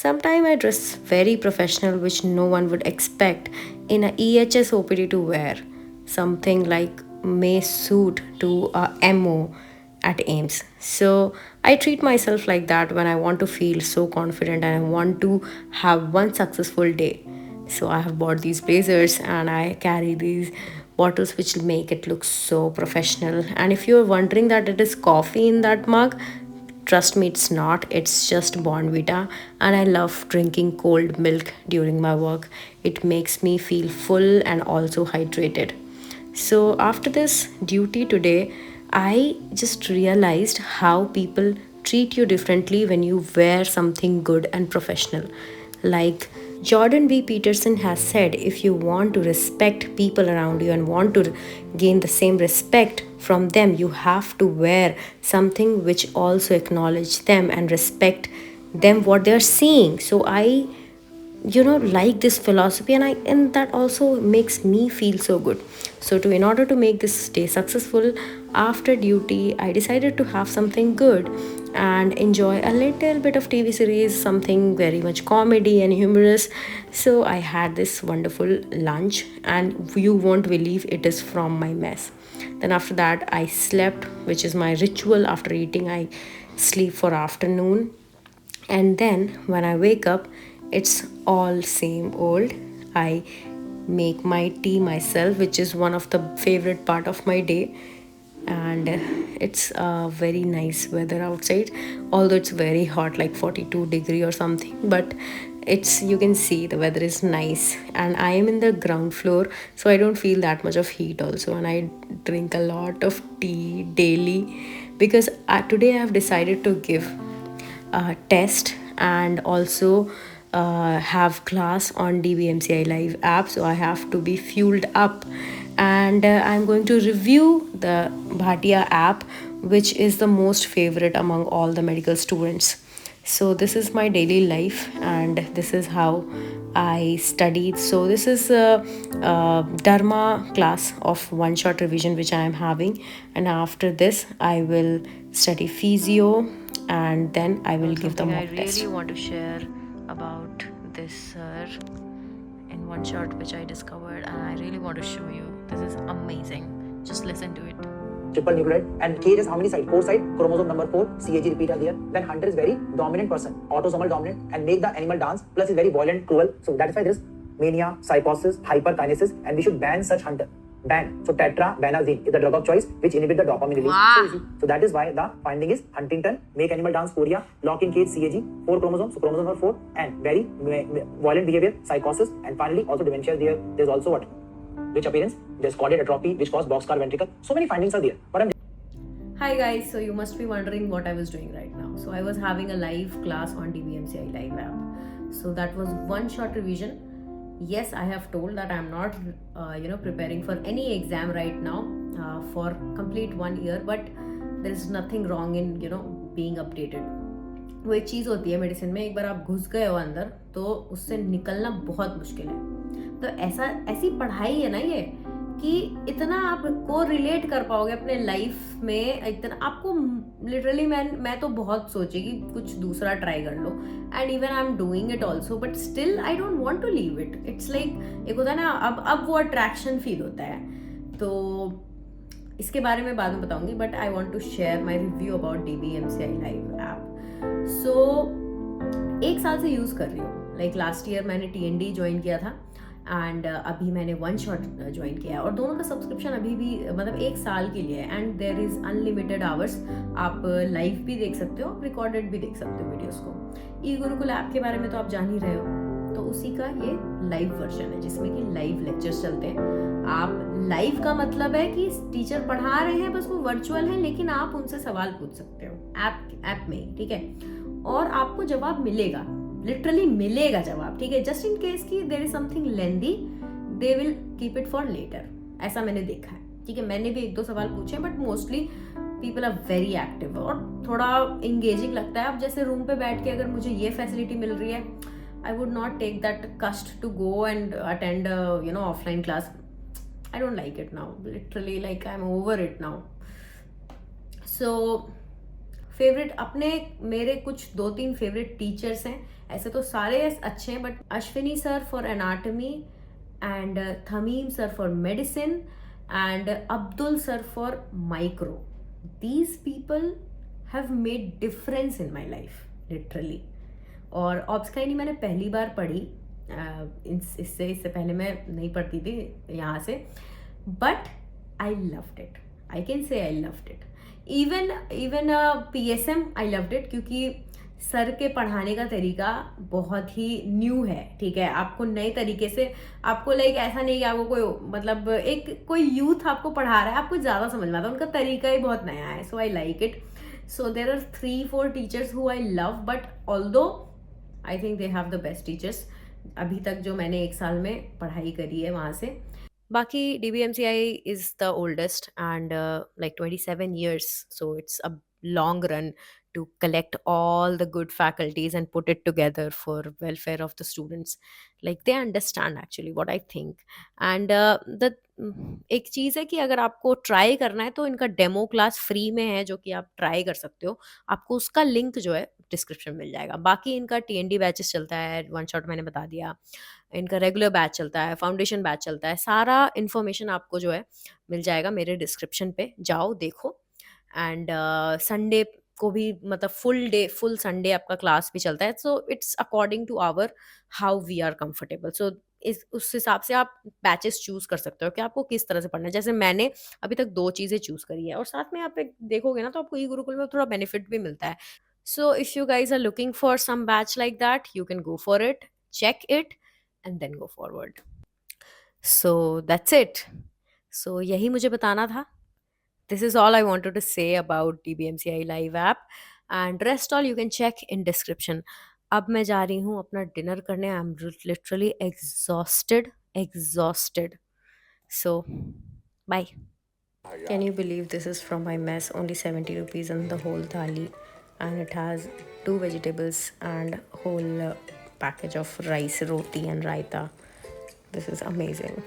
Sometimes I dress very professional, which no one would expect in a EHS OPD to wear. Something like may suit to a MO at AIMS. So I treat myself like that when I want to feel so confident and I want to have one successful day. So I have bought these blazers and I carry these bottles which make it look so professional. And if you're wondering that it is coffee in that mug, trust me, it's not. It's just Bonvita, and I love drinking cold milk during my work. It makes me feel full and also hydrated. So, after this duty today, I just realized how people treat you differently when you wear something good and professional. Like Jordan B. Peterson has said, if you want to respect people around you and want to gain the same respect from them, you have to wear something which also acknowledge them and respect them what they are seeing. So I like this philosophy, and that also makes me feel so good. So to in order to make this day successful, after duty I decided to have something good and enjoy a little bit of TV series, something very much comedy and humorous. So I had this wonderful lunch, and you won't believe it is from my mess. Then after that I slept, which is my ritual. After eating I sleep for afternoon, and then when I wake up, it's all same old. I make my tea myself, which is one of the favorite part of my day. And it's a very nice weather outside, although it's very hot, like 42-degree or something, but it's, you can see the weather is nice, and I am in the ground floor, so I don't feel that much of heat also. And I drink a lot of tea daily because today I have decided to give test and also have class on DBMCI Live app. So I have to be fueled up, and I'm going to review the Bhatia app, which is the most favorite among all the medical students. So this is my daily life, and this is how I studied. So this is a Dharma class of one shot revision which I am having, and after this I will study physio, and then I will give the mock test. I really want to share about this sir in one shot which I discovered, and I really want to show you. This is amazing. Just listen to it. Triple nucleotide, and K is how many sides? 4 sides. Chromosome number 4, CAG repeat are there. Then hunter is very dominant person, autosomal dominant, and make the animal dance. Plus is very violent, cruel. So that is why there is mania, psychosis, hyperkinesis, and we should ban such hunter. Ban. So tetrabenazine is the drug of choice which inhibit the dopamine release. Wow. So that is why the finding is Huntington, make animal dance, chorea, lock in cage, CAG, 4 chromosomes, so chromosome number 4, and very violent behavior, psychosis, and finally also dementia. There's also what? Which appearance? There's caudate atrophy, which cause boxcar ventricle. So many findings are there. But Hi guys, so you must be wondering what I was doing right now. So I was having a live class on DBMCI Live app. So that was one shot revision. Yes, I have told that I'm not preparing for any exam right now for complete 1 year, but there is nothing wrong in being updated. वो एक चीज़ होती है medicine में, एक बार आप घुस गए हो अंदर तो उससे निकलना बहुत मुश्किल है. तो ऐसी पढ़ाई है ना ये कि इतना आपको रिलेट कर पाओगे अपने लाइफ में. इतना आपको लिटरली मैं तो बहुत सोची कि कुछ दूसरा ट्राई कर लो, and even I am doing it also, but still I don't want to leave it. It's like एक होता है ना, अब वो अट्रैक्शन फील होता है. तो इसके बारे में बाद में बताऊंगी, but I want to share my review about DBMCI Live app. So 1 साल से यूज़ कर रही हूँ. लाइक लास्ट ईयर मैंने TND ज्वाइन किया था, एंड अभी मैंने वन शॉट ज्वाइन किया है, और दोनों का सब्सक्रिप्शन अभी भी मतलब 1 साल के लिए है, and there is unlimited hours. आप लाइव भी देख सकते हो, आप रिकॉर्डेड भी देख सकते हो वीडियोस को. ई गुरुकुल ऐप के बारे में तो आप जान ही रहे हो. तो उसी का ये लाइव वर्जन है जिसमें कि लाइव लेक्चर्स चलते हैं. आप लाइव का मतलब है कि टीचर पढ़ा रहे हैं, बस वो वर्चुअल है, लेकिन आप उनसे सवाल पूछ सकते हो ऐप में ही, ठीक है. और आपको जवाब मिलेगा, लिटरली मिलेगा जवाब, ठीक है. जस्ट इन केस की there is something lengthy, they will keep it for later. ऐसा मैंने देखा है, ठीक है. मैंने भी 1-2 सवाल पूछे, but mostly people are very active और थोड़ा इंगेजिंग लगता है. अब जैसे रूम पे बैठ के अगर मुझे ये फैसिलिटी मिल रही है, I would not take that cost to go and attend a offline class. I don't like it now. Literally, like I'm over it now. So favourite अपने मेरे कुछ 2-3 फेवरेट टीचर्स हैं, ऐसे तो सारे अच्छे हैं, but Ashwini sir for anatomy and Thameem sir for medicine and Abdul sir for micro. These people have made difference in my life literally. और ऑब्सकाइनी मैंने पहली बार पढ़ी, इससे पहले मैं नहीं पढ़ती थी यहाँ से, but I loved it. I can say I loved it. Even PSM I loved it, क्योंकि सर के पढ़ाने का तरीका बहुत ही न्यू है. ठीक है, आपको नए तरीके से, आपको लाइक ऐसा नहीं कि आपको कोई मतलब एक कोई यूथ आपको पढ़ा रहा है, आपको ज़्यादा समझ में आता है, उनका तरीका ही बहुत नया है. So I like it. So there are 3-4 teachers who I love, but although I think they have the best teachers अभी तक जो मैंने 1 साल में पढ़ाई करी है वहाँ से. बाकी DBMCI is the oldest and like 27 years, so it's a long run to collect all the good faculties and put it together for welfare of the students. Like they understand actually what I think. And the एक चीज़ है कि अगर आपको try करना है तो इनका demo class free में है, जो कि आप ट्राई कर सकते हो. आपको उसका लिंक जो है डिस्क्रिप्शन में मिल जाएगा. बाकी इनका TND बैचेस चलता है, वन शॉट मैंने बता दिया. इनका रेगुलर बैच चलता है, फाउंडेशन बैच चलता है. सारा इन्फॉर्मेशन आपको जो है मिल जाएगा मेरे डिस्क्रिप्शन पे, जाओ देखो. एंड संडे को भी मतलब फुल संडे आपका क्लास भी चलता है. So it's according to our how we are comfortable. So इस उस हिसाब से आप बैचेस चूज कर सकते हो कि आपको किस तरह से पढ़ना है. जैसे मैंने अभी तक 2 चीज़ें चूज करी है, और साथ में आप एक देखोगे ना तो आपको ई गुरुकुल में थोड़ा बेनिफिट भी मिलता है. So if you guys are looking for some batch like that, you can go for it, check it, and then go forward. So that's it. So यही मुझे बताना था. This is all I wanted to say about DBMCI Live app, and rest all you can check in description. अब मैं जा रही हूँ अपना डिनर करने. I'm literally exhausted. So bye. Can you believe this is from my mess? Only 70 rupees on the whole thali, and it has 2 vegetables and whole package of rice, roti, and raita. This is amazing.